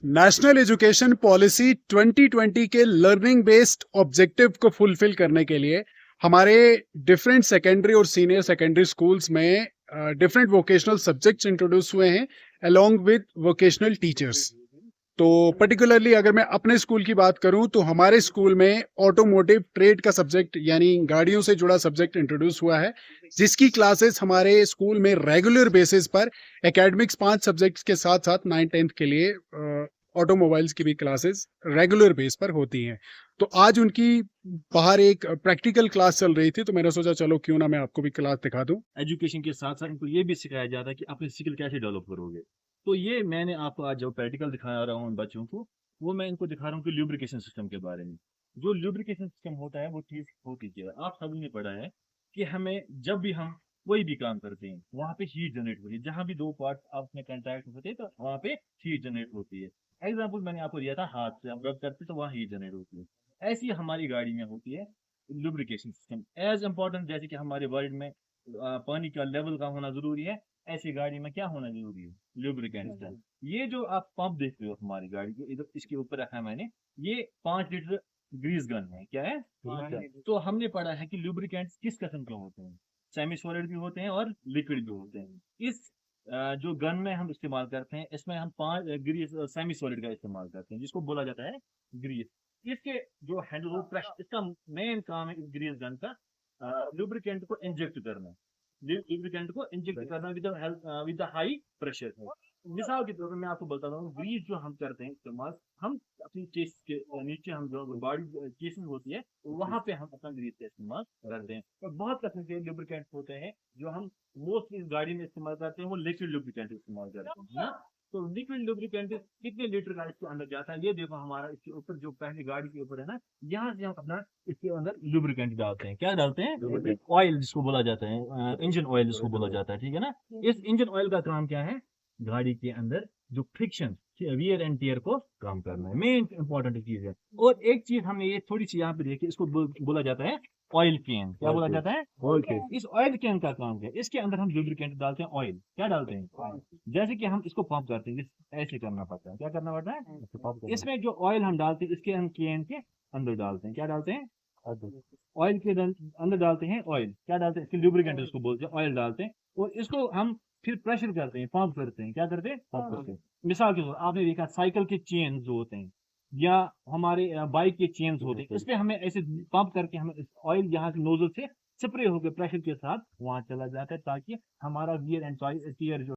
National education policy 2020 के learning based objective को fulfil करने के लिए हमारे डिफरेंट सेकेंडरी और सीनियर सेकेंडरी स्कूल्स में डिफरेंट वोकेशनल सब्जेक्ट्स इंट्रोड्यूस हुए हैं अलोंग विद वोकेशनल टीचर्स। तो पर्टिकुलरली अगर मैं अपने स्कूल की बात करूं तो हमारे स्कूल में ऑटोमोटिव ट्रेड का सब्जेक्ट यानी गाड़ियों से जुड़ा सब्जेक्ट इंट्रोड्यूस हुआ है, जिसकी क्लासेस हमारे स्कूल में रेगुलर बेसिस पर एकेडमिक्स 5 सब्जेक्ट्स के साथ साथ 9-10th के लिए ऑटोमोबाइल्स की भी क्लासेस रेगुलर बेस पर होती हैं। तो आज उनकी बाहर एक प्रैक्टिकल क्लास चल रही थी, तो मैंने सोचा चलो क्यों ना मैं आपको भी क्लास दिखा दूं। एजुकेशन के साथ साथ इनको ये भी सिखाया जाता है कि अपनी स्किल कैसे डेवलप करोगे। तो ये मैंने आपको आज जो प्रैक्टिकल दिखा रहा हूँ बच्चों को, वो मैं इनको दिखा रहा हूँ कि ल्यूब्रिकेशन सिस्टम के बारे में। जो ल्यूब्रिकेशन सिस्टम होता है वो चीज होती क्या है, आप सभी ने पढ़ा है कि हमें जब भी हम कोई भी काम करते हैं वहां पे हीट जनरेट होती है। जहां भी दो पार्ट आपस में कंटैक्ट होते हैं तो वहां पे हीट जनरेट होती है। एग्जाम्पल मैंने आपको दिया था, हाथ से हम रब करते तो वहाँ हीट जनरेट होती है। ऐसी हमारी गाड़ी में होती है लुब्रिकेशन सिस्टम। एज इम्पोर्टेंट जैसे कि हमारे वर्ल्ड में पानी का लेवल का होना जरूरी है, ऐसी गाड़ी में क्या होना जरूरी है, लुब्रिकेंट। ये जो आप पंप देख रहे हो हमारी गाड़ी के इधर इसके ऊपर रखा है मैंने, ये 5 लीटर ग्रीस गन है। क्या है? 5 लीटर। तो हमने पढ़ा है कि लुब्रिकेंट्स किस किस्म के होते हैं, सेमी सॉलिड भी होते हैं और लिक्विड भी होते हैं। इस जो गन में हम इस्तेमाल करते हैं इसमें हम 5 ग्रीस सेमी सॉलिड का इस्तेमाल करते हैं, जिसको बोला जाता है ग्रीस। इसके जो हैंडल प्रेशर, इसका मेन काम है इस ग्रीस गन का लुब्रिकेंट को इंजेक्ट करना, लुब्रिकेंट को इंजेक्ट करना विद द हाई प्रेशर। मिसाल के तौर पर मैं आपको बताता हूँ, ग्रीस जो हम करते हैं इस्तेमाल, हम अपनी चेस्ट के नीचे हम जो बॉडी केसिंग होती है वहां पे हम अपना ग्रीस का इस्तेमाल करते हैं। और बहुत किस्म के लुब्रिकेंट होते हैं जो हम मोस्टली इस गाड़ी में इस्तेमाल करते हैं, वो लिक्विड लुब्रिकेंट इस्तेमाल करते हैं ना। तो लिक्विड लुब्रिकेंट कितने लीटर का इसके अंदर जाता है, ये देखो हमारा इसके ऊपर जो पहले गाड़ी के ऊपर है ना, यहाँ से हम अपना इसके अंदर लुब्रिकेंट डालते हैं। क्या डालते हैं? ऑयल जिसको बोला जाता है, इंजन ऑयल जिसको बोला जाता है, ठीक है ना। इस इंजन ऑयल का काम क्या है? गाड़ी के अंदर जो फ्रिक्शन, वियर एंड टियर को कम करना है, मेन इंपॉर्टेंट चीज है। और एक चीज हमने ये थोड़ी सी यहाँ पे देखी, इसको बोला जाता है ऑयल कैन। क्या बोला जाता है? Oil can. इस ऑयल कैन का काम क्या है? इसके अंदर हम लुब्रिकेंट डालते हैं, ऑयल। क्या डालते हैं? जैसे कि हम इसको पंप करते हैं, ऐसे करना पड़ता है। क्या करना पड़ता है? इसमें जो ऑयल हम डालते हैं इसके हम कैन के अंदर डालते हैं। क्या डालते हैं? ऑयल के अंदर डालते हैं ऑयल। क्या डालते हैं? इसके लुब्रिकेंट इसको बोलते हैं, ऑयल डालते हैं। और इसको हम फिर प्रेशर करते हैं, पंप करते हैं। क्या करते हैं? पंप करते हैं। मिसाल के तौर आपने देखा साइकिल के चेन जो होते हैं या हमारे बाइक के चेन्स होते हैं, इसमें हमें ऐसे पंप करके हमें ऑयल यहाँ से नोजल से स्प्रे होकर प्रेशर के साथ वहां चला जाता है, ताकि हमारा वियर एंड टियर जो